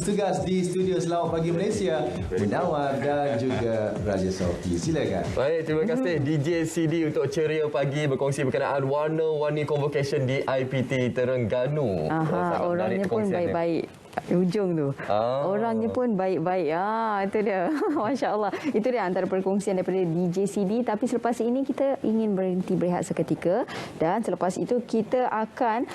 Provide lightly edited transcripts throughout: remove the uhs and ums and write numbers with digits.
Tugas di studio Selamat Pagi Malaysia, Munawar dan juga Raja Sofi. Silakan. Baik, terima kasih DJ CD untuk ceria pagi berkongsi berkenaan warna-warni convocation di IPT Terengganu. Orangnya pun baik-baik. Ujung tu. Orangnya pun baik-baik. Itu dia. Masya Allah. Itu dia antara perkongsian daripada DJ CD. Tapi selepas ini kita ingin berhenti berehat seketika. Dan selepas itu kita akan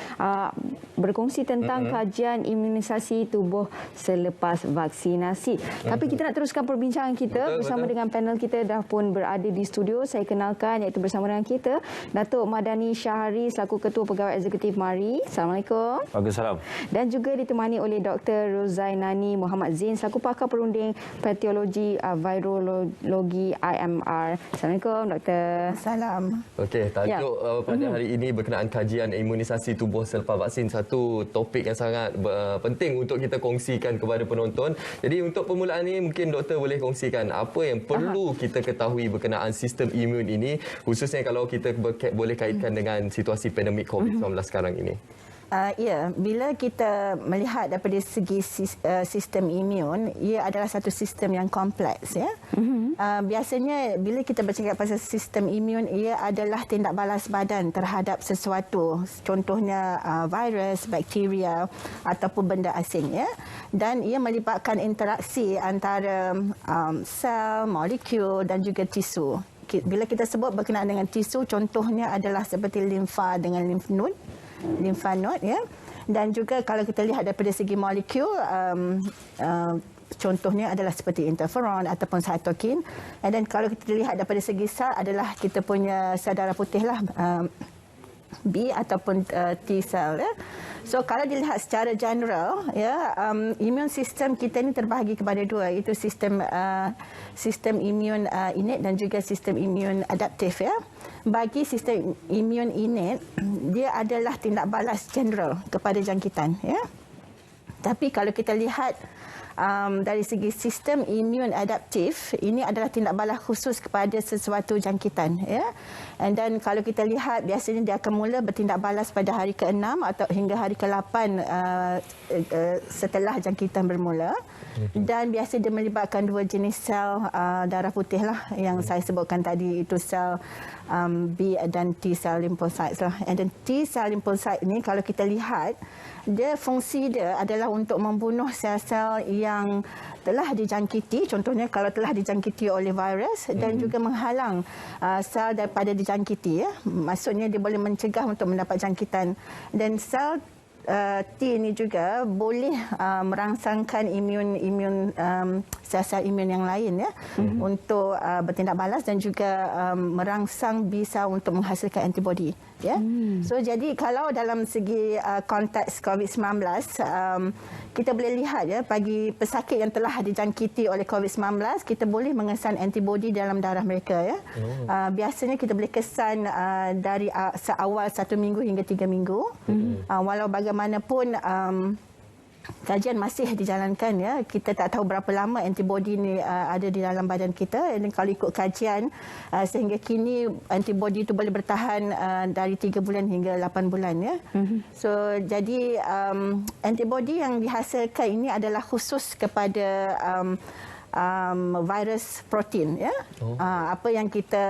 berkongsi tentang kajian imunisasi tubuh selepas vaksinasi. Tapi kita nak teruskan perbincangan kita bersama dengan panel kita dah pun berada di studio. Saya kenalkan iaitu bersama dengan kita Datuk Madani Syahari selaku Ketua Pegawai Eksekutif MARI. Assalamualaikum. Waalaikumsalam. Dan juga ditemani oleh Dr. Rozainani Muhammad Zain selaku Pakar Perunding Patologi Virologi IMR. Assalamualaikum Doktor. Salam. Okey, tajuk pada hari ini berkenaan kajian imunisasi tubuh selepas vaksin, satu topik yang sangat penting untuk kita kongsikan kepada penonton. Jadi untuk permulaan ini mungkin doktor boleh kongsikan apa yang perlu kita ketahui berkenaan sistem imun ini, khususnya kalau kita boleh kaitkan dengan situasi pandemik COVID-19 sekarang ini. Ya, bila kita melihat daripada segi sistem imun, ia adalah satu sistem yang kompleks. Ya. Biasanya bila kita bercakap pasal sistem imun, ia adalah tindak balas badan terhadap sesuatu, contohnya virus, bakteria ataupun benda asing. Ya. Dan ia melibatkan interaksi antara sel, molekul dan juga tisu. Bila kita sebut berkenaan dengan tisu, contohnya adalah seperti limfa dengan lymph node, ya. Dan juga kalau kita lihat daripada segi molekul, contohnya adalah seperti interferon ataupun cytokine. Dan kalau kita lihat daripada segi sel adalah kita punya sel darah putih lah, B ataupun T cell. Ya. So kalau dilihat secara general, ya, imun sistem kita ini terbahagi kepada dua, iaitu sistem imun innate dan juga sistem imun adaptif. Ya. Bagi sistem imun innate, dia adalah tindak balas general kepada jangkitan. Ya. Tapi kalau kita lihat dari segi sistem imun adaptif, ini adalah tindak balas khusus kepada sesuatu jangkitan. Ya. Dan kalau kita lihat, biasanya dia akan mula bertindak balas pada hari ke-6 atau hingga hari ke-8 setelah jangkitan bermula. Dan biasa dia melibatkan dua jenis sel darah putih lah yang saya sebutkan tadi, itu sel B dan T cell lymphocytes lah. Dan T cell lymphocyte ini kalau kita lihat, dia fungsi dia adalah untuk membunuh sel-sel yang telah dijangkiti, contohnya kalau telah dijangkiti oleh virus, dan juga menghalang sel daripada dijangkiti. Ya. Maksudnya dia boleh mencegah untuk mendapat jangkitan. Dan sel T ini juga boleh merangsangkan sel-sel imun yang lain, ya, untuk bertindak balas dan juga merangsang B sel untuk menghasilkan antibodi. Ya. So jadi kalau dalam segi konteks COVID-19, kita boleh lihat, ya, bagi pesakit yang telah dijangkiti oleh COVID-19, kita boleh mengesan antibodi dalam darah mereka. Ya. Biasanya kita boleh kesan dari seawal 1 minggu hingga 3 minggu. Walau bagaimanapun kajian masih dijalankan, ya. Kita tak tahu berapa lama antibodi ni ada di dalam badan kita. Dan kalau ikut kajian, sehingga kini antibodi itu boleh bertahan dari 3 bulan hingga 8 bulan. Ya. So jadi antibodi yang dihasilkan ini adalah khusus kepada virus protein. Ya. Apa yang kita,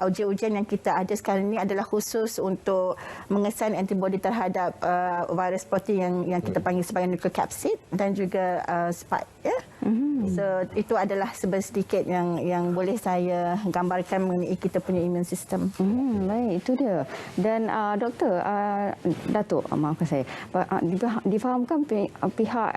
ujian-ujian yang kita ada sekarang ini adalah khusus untuk mengesan antibodi terhadap virus protein yang kita panggil sebagai nucleocapsid dan juga spike. Ya. So itu adalah sedikit yang boleh saya gambarkan mengenai kita punya imun sistem. Baik, itu dia. Dan doktor, Datuk, maafkan saya, difahamkan pihak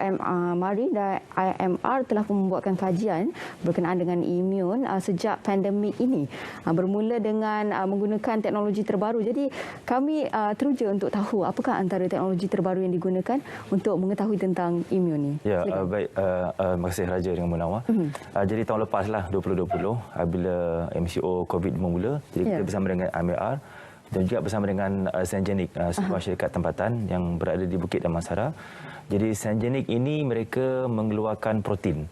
MARI dan IMR telah membuatkan kajian berkenaan dengan imun sejak pandemik ini, bermula dengan menggunakan teknologi terbaru. Jadi kami teruja untuk tahu apakah antara teknologi terbaru yang digunakan untuk mengetahui tentang imun ini. Ya, baik. Terima kasih Raja dengan Munawar. Jadi tahun lepas lah, 2020, bila MCO COVID memula, jadi kita bersama dengan IMR dan juga bersama dengan Zengenik, sebuah syarikat tempatan yang berada di Bukit Damansara. Jadi Zengenik ini mereka mengeluarkan protein,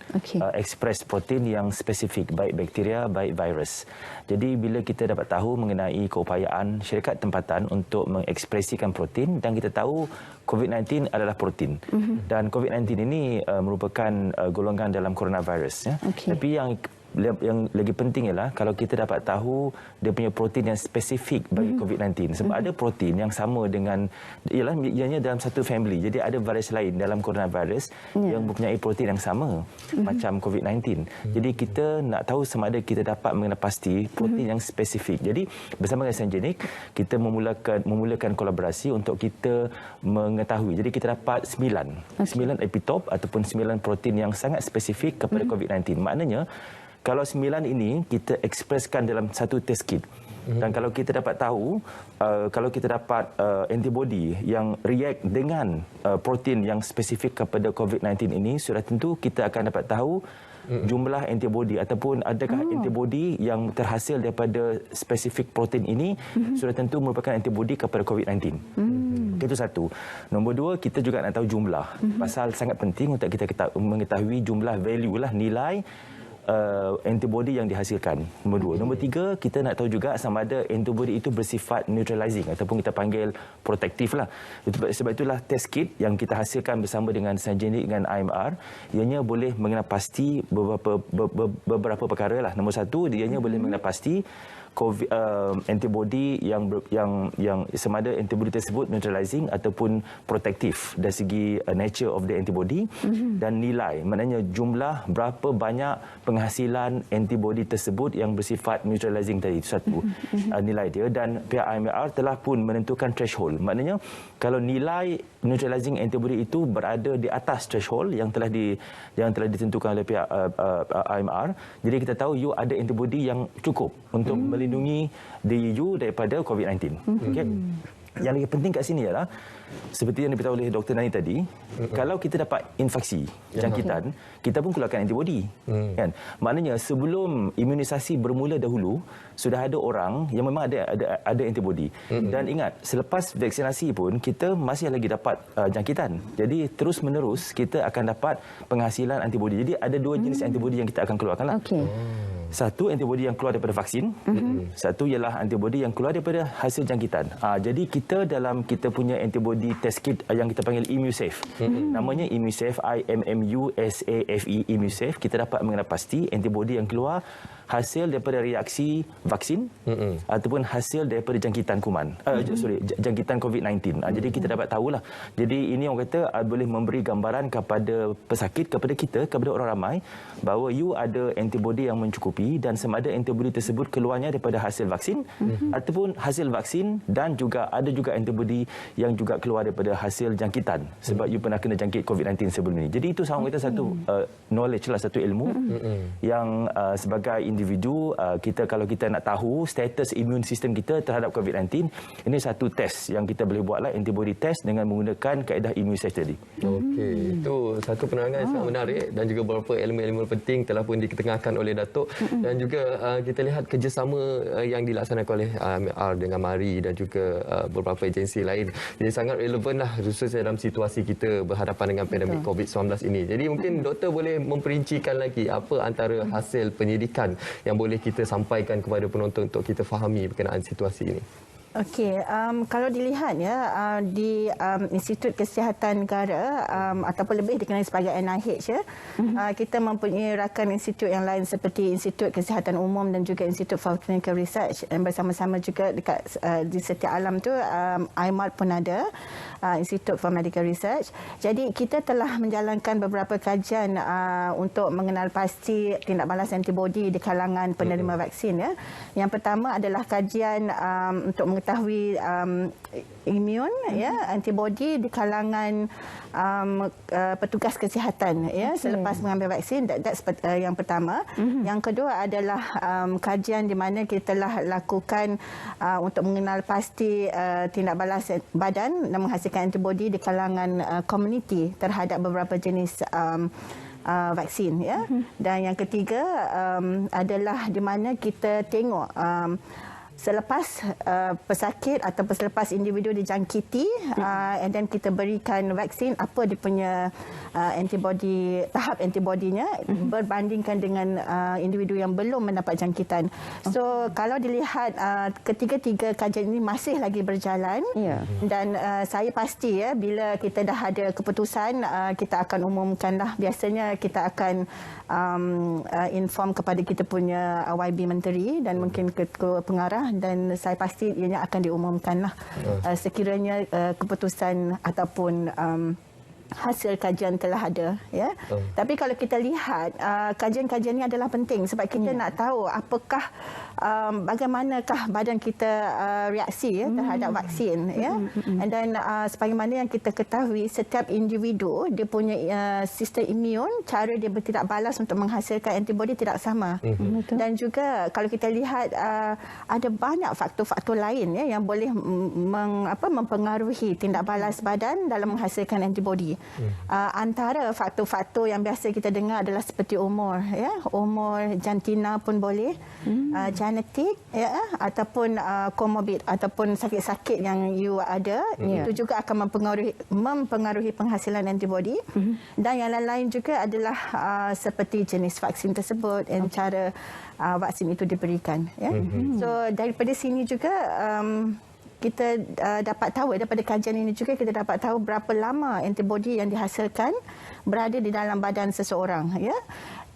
ekspres protein yang spesifik, baik bakteria, baik virus. Jadi bila kita dapat tahu mengenai keupayaan syarikat tempatan untuk mengekspresikan protein, dan kita tahu COVID-19 adalah protein. Dan COVID-19 ini merupakan golongan dalam coronavirus. Ya. Tapi yang lagi penting ialah kalau kita dapat tahu dia punya protein yang spesifik bagi COVID-19. Sebab ada protein yang sama dengan, ianya dalam satu family. Jadi ada virus lain dalam coronavirus yang mempunyai protein yang sama macam COVID-19. Jadi kita nak tahu sama ada kita dapat mengenal pasti protein yang spesifik. Jadi bersama dengan Zengenik, kita memulakan kolaborasi untuk kita mengetahui. Jadi kita dapat 9 epitop ataupun 9 protein yang sangat spesifik kepada COVID-19. Maknanya kalau 9 ini kita ekspreskan dalam satu test kit. Dan kalau kita dapat tahu, kalau kita dapat antibody yang react dengan protein yang spesifik kepada COVID-19 ini, sudah tentu kita akan dapat tahu jumlah antibody ataupun adakah antibody yang terhasil daripada spesifik protein ini sudah tentu merupakan antibody kepada COVID-19. Itu satu. Nombor dua, kita juga nak tahu jumlah. Pasal sangat penting untuk kita mengetahui jumlah value lah, nilai antibody yang dihasilkan. Nombor dua. Nombor tiga, kita nak tahu juga sama ada antibody itu bersifat neutralizing ataupun kita panggil protektif lah. Sebab itulah test kit yang kita hasilkan bersama dengan Zengenik dengan IMR, ianya boleh mengenal pasti beberapa perkara lah. Nombor satu, ianya boleh mengenal pasti antibody yang semada antibody tersebut neutralizing ataupun protektif dari segi nature of the antibody, dan nilai, maknanya jumlah berapa banyak penghasilan antibody tersebut yang bersifat neutralizing tadi. Itu satu nilai dia, dan pihak IMR telah pun menentukan threshold. Maknanya kalau nilai neutralizing antibody itu berada di atas threshold yang telah ditentukan oleh pihak IMR, jadi kita tahu you ada antibody yang cukup untuk melindungi diri you daripada COVID-19. Okay? Yang lagi penting kat sini ialah seperti yang diberitahu oleh Dr. Nani tadi, kalau kita dapat infeksi jangkitan, kita pun keluarkan antibody. Kan? Maknanya sebelum imunisasi bermula dahulu, sudah ada orang yang memang ada antibody. Dan ingat, selepas vaksinasi pun kita masih lagi dapat jangkitan. Jadi terus menerus kita akan dapat penghasilan antibody. Jadi ada dua jenis antibody yang kita akan keluarkan lah. Satu, antibody yang keluar daripada vaksin. Satu ialah antibody yang keluar daripada hasil jangkitan. Jadi kita punya antibody test kit yang kita panggil ImmuSafe. Namanya ImmuSafe, IMMUSAFE, ImmuSafe. Kita dapat mengenal pasti antibody yang keluar hasil daripada reaksi vaksin ataupun hasil daripada jangkitan kuman. Jangkitan COVID-19. Jadi kita dapat tahulah. Jadi ini orang kata boleh memberi gambaran kepada pesakit, kepada orang ramai bahawa you ada antibody yang mencukupi, dan semada antibody tersebut keluarnya daripada hasil vaksin ataupun hasil vaksin, dan juga ada juga antibody yang juga keluar daripada hasil jangkitan sebab you pernah kena jangkit COVID-19 sebelum ini. Jadi itu sama kita satu knowledge lah, satu ilmu yang sebagai individu kalau kita nak tahu status imun sistem kita terhadap COVID-19, ini satu test yang kita boleh buatlah, antibody test dengan menggunakan kaedah ImmuSafe tadi. Okey, itu satu penerangan yang sangat menarik, dan juga beberapa ilmu-ilmu penting telah pun diketengahkan oleh Datuk, dan juga kita lihat kerjasama yang dilaksanakan oleh IMR dengan MARI dan juga beberapa agensi lain. Jadi sangat relevan lah khususnya dalam situasi kita berhadapan dengan pandemik COVID-19 ini. Jadi mungkin doktor boleh memperincikan lagi apa antara hasil penyidikan yang boleh kita sampaikan kepada penonton untuk kita fahami berkenaan situasi ini. Okey, kalau dilihat di Institut Kesihatan Negara ataupun lebih dikenali sebagai NIH kita mempunyai rakan institut yang lain seperti Institut Kesihatan Umum dan juga Institut for Clinical Research, dan bersama-sama juga dekat di setiap alam tu IMART pun ada, Institute for Medical Research. Jadi kita telah menjalankan beberapa kajian untuk mengenal pasti tindak balas antibody di kalangan penerima vaksin. Yang pertama adalah kajian untuk mengetahui imun antibody di kalangan petugas kesihatan selepas mengambil vaksin. That's yang pertama. Yang kedua adalah kajian di mana kita telah lakukan untuk mengenal pasti tindak balas badan dan menghasilkan antibody di kalangan komuniti terhadap beberapa jenis vaksin. Dan yang ketiga adalah di mana kita tengok selepas pesakit ataupun selepas individu dijangkiti, and then kita berikan vaksin, apa dia punya antibody, tahap antibodinya berbandingkan dengan individu yang belum mendapat jangkitan. So kalau dilihat ketiga-tiga kajian ini masih lagi berjalan, dan saya pasti bila kita dah ada keputusan, kita akan umumkanlah. Biasanya kita akan inform kepada kita punya YB Menteri dan mungkin ketua pengarah, dan saya pasti ianya akan diumumkanlah sekiranya keputusan ataupun hasil kajian telah ada, ya. Tapi kalau kita lihat kajian-kajian ini adalah penting sebab kita nak tahu apakah bagaimanakah badan kita reaksi terhadap vaksin, ya. And then sebagaimana yang kita ketahui, setiap individu dia punya sistem imun, cara dia bertindak balas untuk menghasilkan antibodi tidak sama. Dan juga kalau kita lihat ada banyak faktor-faktor lain, ya, yang boleh mempengaruhi tindak balas badan dalam menghasilkan antibodi. Antara faktor-faktor yang biasa kita dengar adalah seperti umur, ya, umur, jantina pun boleh, genetik, ya, ataupun komorbid ataupun sakit-sakit yang you ada, itu juga akan mempengaruhi penghasilan antibodi. Dan yang lain-lain juga adalah seperti jenis vaksin tersebut dan cara vaksin itu diberikan, ya. So daripada sini juga kita dapat tahu, daripada kajian ini juga kita dapat tahu berapa lama antibodi yang dihasilkan berada di dalam badan seseorang, ya.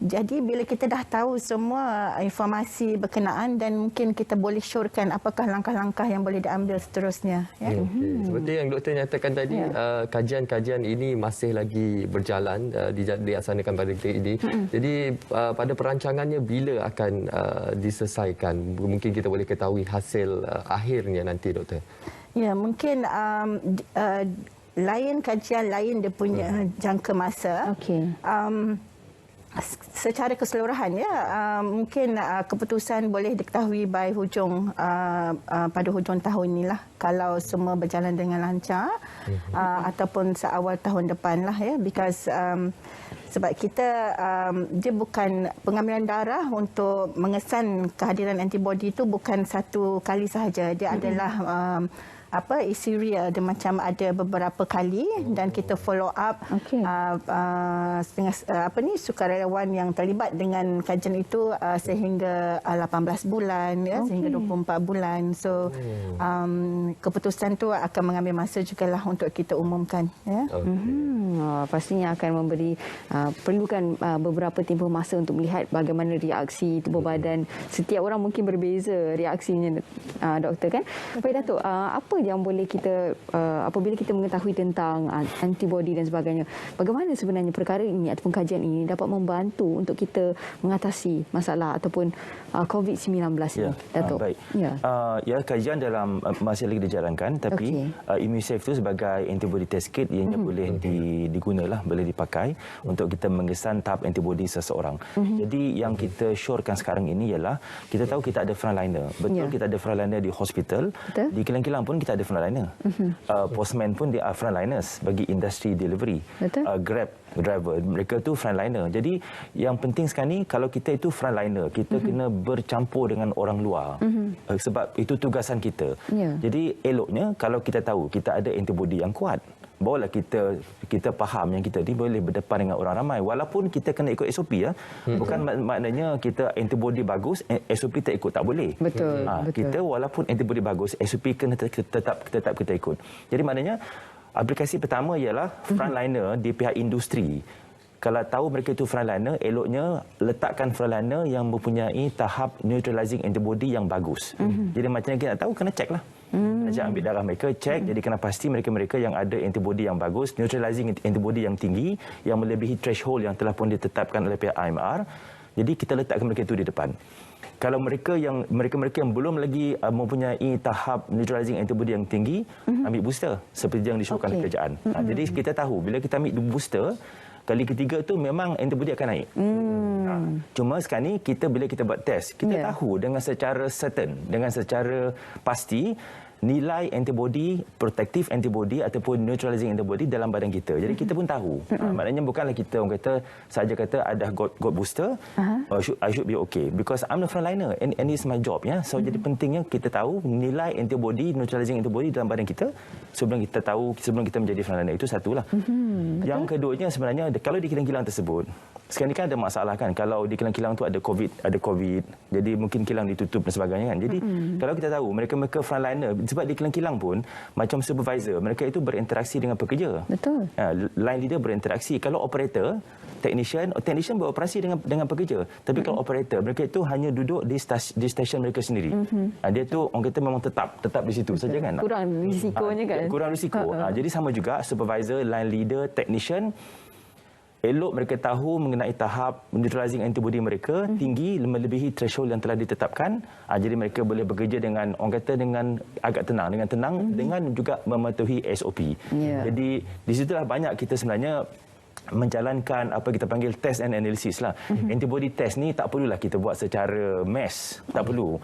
Jadi bila kita dah tahu semua informasi berkenaan, dan mungkin kita boleh syorkan apakah langkah-langkah yang boleh diambil seterusnya, ya. Seperti yang doktor nyatakan tadi, kajian-kajian ini masih lagi berjalan, dilaksanakan pada detik ini. Jadi pada perancangannya bila akan diselesaikan? Mungkin kita boleh ketahui hasil akhirnya nanti, doktor. Ya, mungkin lain kajian lain dia punya jangka masa. Secara keseluruhan, ya, mungkin keputusan boleh diketahui by hujung pada hujung tahun inilah, kalau semua berjalan dengan lancar, ataupun seawal tahun depan lah, ya, because sebab kita dia bukan pengambilan darah untuk mengesan kehadiran antibodi itu bukan satu kali sahaja, dia adalah serial, dia macam ada beberapa kali, dan kita follow up sukarelawan yang terlibat dengan kajian itu sehingga 18 bulan, ya, sehingga 24 bulan. So keputusan tu akan mengambil masa jugalah untuk kita umumkan, ya. Pastinya akan memberi perlukan beberapa tempoh masa untuk melihat bagaimana reaksi tubuh badan. Setiap orang mungkin berbeza reaksinya, doktor, kan? Baik, Datuk, apa yang boleh kita apabila kita mengetahui tentang antibodi dan sebagainya, bagaimana sebenarnya perkara ini ataupun kajian ini dapat membantu untuk kita mengatasi masalah ataupun COVID-19 ini, Datuk? Baik. Kajian dalam masih lagi dijalankan, tapi Immusafe itu sebagai antibody test kit yang boleh digunalah, boleh dipakai untuk kita mengesan tahap antibodi seseorang. Jadi yang kita syorkan sekarang ini ialah kita tahu kita ada frontliner. Betul, kita ada frontliner di hospital. Di kilang-kilang pun kita ada frontliner. Postman pun dia frontliners bagi industri delivery. Grab driver, mereka tu frontliner. Jadi yang penting sekarang ni, kalau kita itu frontliner, kita kena bercampur dengan orang luar. Sebab itu tugasan kita. Jadi eloknya kalau kita tahu kita ada antibodi yang kuat, barulah kita faham yang kita ni boleh berdepan dengan orang ramai. Walaupun kita kena ikut SOP, ya. Bukan maknanya kita antibodi bagus, SOP tak ikut, tak boleh. Betul. Kita walaupun antibodi bagus, SOP kena tetap kita ikut. Jadi maknanya aplikasi pertama ialah frontliner di pihak industri. Kalau tahu mereka itu frontliner, eloknya letakkan frontliner yang mempunyai tahap neutralizing antibody yang bagus. Jadi macam yang kita tahu, kena cek lah. Ajak ambil darah mereka, cek. Jadi kena pasti mereka-mereka yang ada antibody yang bagus, neutralizing antibody yang tinggi, yang melebihi threshold yang telah pun ditetapkan oleh pihak IMR. Jadi kita letakkan mereka itu di depan. Kalau mereka yang belum lagi mempunyai tahap neutralizing antibody yang tinggi, ambil booster seperti yang disyorkan oleh kerajaan. Jadi kita tahu bila kita ambil booster, kali ketiga tu memang antibody akan naik. Cuma sekarang ni bila kita buat test, kita tahu dengan secara certain, dengan secara pasti nilai antibody, protective antibody ataupun neutralizing antibody dalam badan kita. Jadi kita pun tahu. Maknanya bukanlah kita orang kata saja kata ada got booster, I should be okay because I'm the frontliner and it's my job ya. So jadi pentingnya kita tahu nilai antibody, neutralizing antibody dalam badan kita sebelum kita menjadi frontliner. Itu satulah. Yang keduanya sebenarnya kalau di kilang-kilang tersebut sekarang ni kan ada masalah kan, kalau di kilang-kilang tu ada COVID, jadi mungkin kilang ditutup dan sebagainya kan. Jadi kalau kita tahu mereka frontliner, sebab di kilang-kilang pun macam supervisor, mereka itu berinteraksi dengan pekerja. Betul. Line leader berinteraksi. Kalau operator, technician beroperasi dengan pekerja. Tapi kalau operator, mereka itu hanya duduk di stesen mereka sendiri. Dia tu orang kata memang tetap di situ saja kan. Kurang risikonya kan. Kurang risiko. Jadi sama juga supervisor, line leader, technician, elok mereka tahu mengenai tahap neutralizing antibody mereka tinggi melebihi threshold yang telah ditetapkan. Jadi mereka boleh bekerja dengan orang kata dengan agak tenang, dengan juga mematuhi SOP. Jadi di situlah banyak kita sebenarnya menjalankan apa kita panggil test and analysis lah. Antibody test ni tak perlulah kita buat secara mass, tak perlu.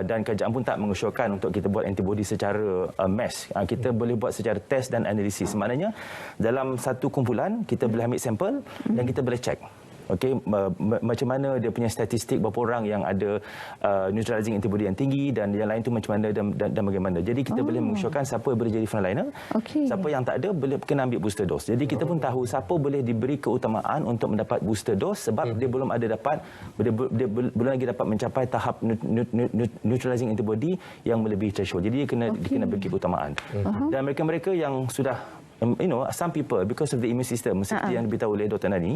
Dan kerajaan pun tak mengusulkan untuk kita buat antibody secara mass. Kita boleh buat secara test dan analisis. Maknanya dalam satu kumpulan kita boleh ambil sampel dan kita boleh check. Okey, macam mana dia punya statistik berapa orang yang ada neutralizing antibody yang tinggi dan yang lain tu macam mana dan bagaimana. Jadi kita boleh mengusulkan siapa boleh jadi frontliner, siapa yang tak ada boleh kena ambil booster dose. Jadi kita pun tahu siapa boleh diberi keutamaan untuk mendapat booster dose sebab dia belum belum lagi dapat mencapai tahap neutralizing antibody yang melebihi threshold. Jadi dia kena beri keutamaan. Dan mereka-mereka yang sudah some people because of the immune system seperti yang diberitahu oleh Dr. Nani,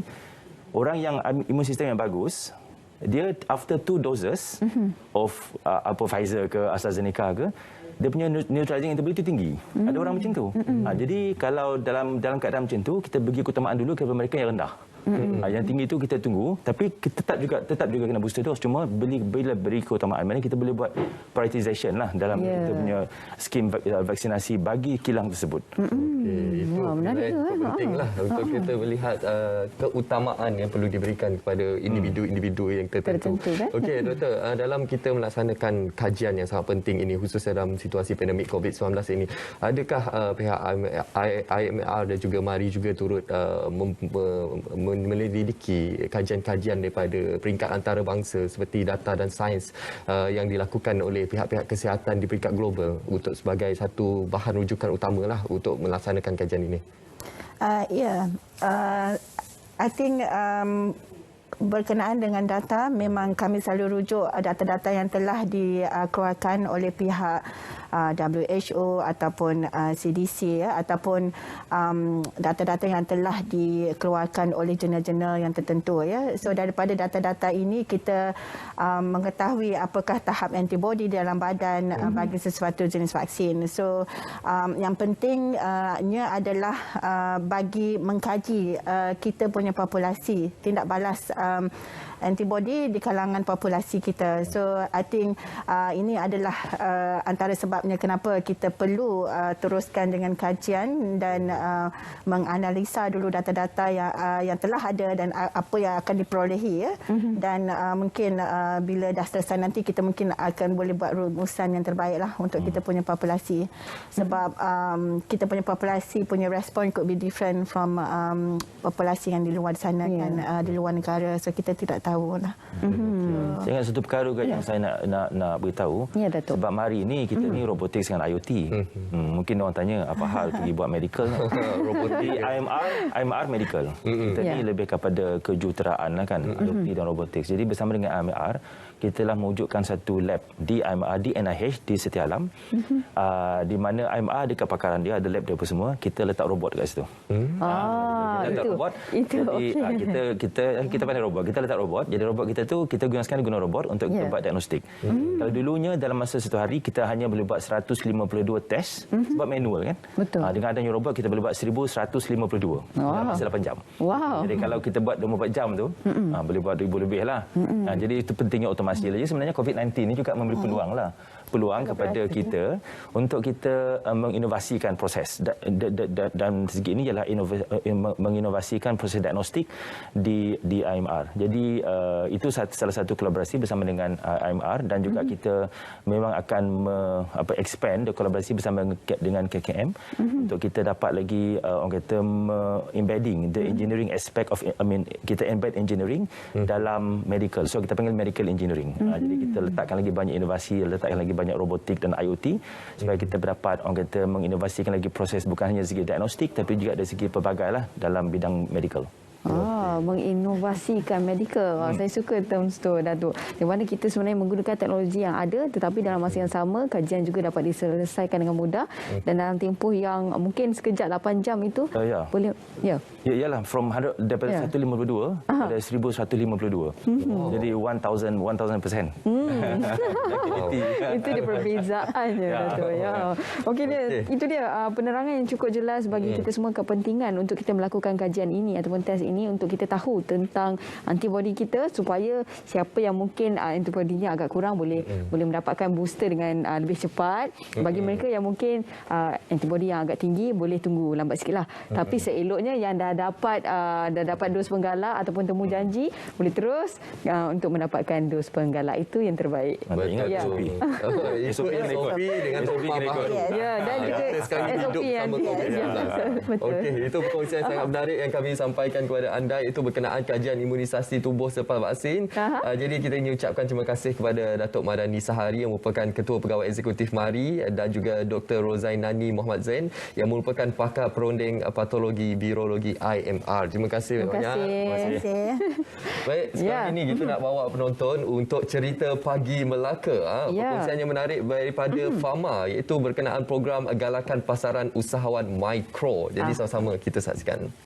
orang yang imun sistem yang bagus, dia after 2 doses of Pfizer ke AstraZeneca ke, dia punya neutralizing antibody itu tinggi. Ada orang macam tu. Jadi kalau dalam keadaan macam tu, kita bagi keutamaan dulu kepada mereka yang rendah. Yang tinggi itu kita tunggu, tapi kita tetap juga kena booster dose. Cuma bila beri keutamaan, mana kita boleh buat prioritization lah dalam kita punya skim vaksinasi bagi kilang tersebut. Itu pentinglah untuk kita melihat keutamaan yang perlu diberikan kepada individu-individu yang tertentu. Okey, doktor, dalam kita melaksanakan kajian yang sangat penting ini khususnya dalam situasi pandemik COVID-19 ini, adakah pihak IMR dan juga MARI juga turut menyelidiki kajian-kajian daripada peringkat antarabangsa seperti data dan sains yang dilakukan oleh pihak-pihak kesihatan di peringkat global untuk sebagai satu bahan rujukan utamalah untuk melaksanakan kajian ini? I think berkenaan dengan data, memang kami selalu rujuk data-data yang telah dikeluarkan oleh pihak WHO ataupun CDC ataupun data-data yang telah dikeluarkan oleh jurnal-jurnal yang tertentu ya. So daripada data-data ini kita mengetahui apakah tahap antibody dalam badan bagi sesuatu jenis vaksin. So yang pentingnya adalah bagi mengkaji kita punya populasi, tindak balas antibody di kalangan populasi kita. So I think ini adalah antara sebabnya kenapa kita perlu teruskan dengan kajian dan menganalisa dulu data-data yang telah ada dan apa yang akan diperolehi ya. Dan mungkin bila dah selesai nanti kita mungkin akan boleh buat rumusan yang terbaik lah untuk kita punya populasi. Sebab kita punya populasi punya respon could be different from populasi yang di luar sana kan, di luar negara. So kita tidak tahu lah. Saya ingat satu perkara juga yang saya nak beritahu. Sebab mari ni kita ni robotics dengan IoT. Mungkin orang tanya apa hal pergi buat medical. Robotik IMR medical. Kita ni lebih kepada kejuruteraan lah kan, IoT dan robotics. Jadi bersama dengan IMR kita telah mewujudkan satu lab di IMR di NIH di Setia Alam, di mana IMR ada kepakaran dia, ada lab dia apa semua. Kita letak robot kat situ. Letak robot. Jadi kita pandai robot. Kita letak robot. Jadi robot kita tu kita guna robot untuk kita buat diagnostik. Kalau dulunya dalam masa satu hari kita hanya boleh buat 152 test sebab manual kan. Dengan adanya robot kita boleh buat 1152 dalam masa 8 jam. Jadi kalau kita buat 24 jam tu boleh buat 1000 lebih lah. Jadi itu pentingnya otomasi. Jadi sebenarnya COVID-19 ni juga memberi peluang lah peluang kepada kita untuk kita menginovasikan proses dan segi ini ialah menginovasikan proses diagnostik di IMR. Jadi itu salah satu kolaborasi bersama dengan IMR dan juga kita memang akan expand kolaborasi bersama dengan KKM untuk kita dapat lagi orang kata embedding the engineering aspect of kita embed engineering dalam medical. So kita panggil medical engineering. Jadi kita letakkan lagi banyak inovasi, letakkan lagi banyak robotik dan IoT supaya kita dapat orang kata menginovasikan lagi proses bukan hanya segi diagnostik tapi juga dari segi pelbagai lah dalam bidang medical. Menginovasikan medical. Saya suka terms tu, Datuk. Di mana kita sebenarnya menggunakan teknologi yang ada tetapi dalam masa yang sama kajian juga dapat diselesaikan dengan mudah dan dalam tempoh yang mungkin sekejap 8 jam itu boleh Yalah from 100 daripada 152 pada 1152. Jadi 1000%. Itu dia perbezaannya, Datuk. Okey, itu dia penerangan yang cukup jelas bagi kita semua, kepentingan untuk kita melakukan kajian ini ataupun tes ini untuk kita tahu tentang antibody kita supaya siapa yang mungkin antibody-nya agak kurang boleh mendapatkan booster dengan lebih cepat. Bagi mereka yang mungkin antibody yang agak tinggi boleh tunggu lambat sikitlah. Tapi seeloknya yang dah dapat dos penggalak ataupun temu janji boleh terus untuk mendapatkan dos penggalak, itu yang terbaik. Ingat SOP dengan SOP dan juga SOP yang Okey, itu perkongsian sangat menarik yang kami sampaikan kepada anda, itu berkenaan kajian imunisasi tubuh selepas vaksin. Jadi kita ingin ucapkan terima kasih kepada Datuk Madani Sahari yang merupakan Ketua Pegawai Eksekutif MARI dan juga Dr. Rozainani Muhammad Zain yang merupakan pakar perunding patologi virologi IMR. Terima kasih banyak. Terima kasih. Baik, sekarang ini kita nak bawa penonton untuk cerita Pagi Melaka. Perkongsiannya menarik daripada Fama, iaitu berkenaan program galakan pasaran usahawan mikro. Jadi sama-sama kita saksikan.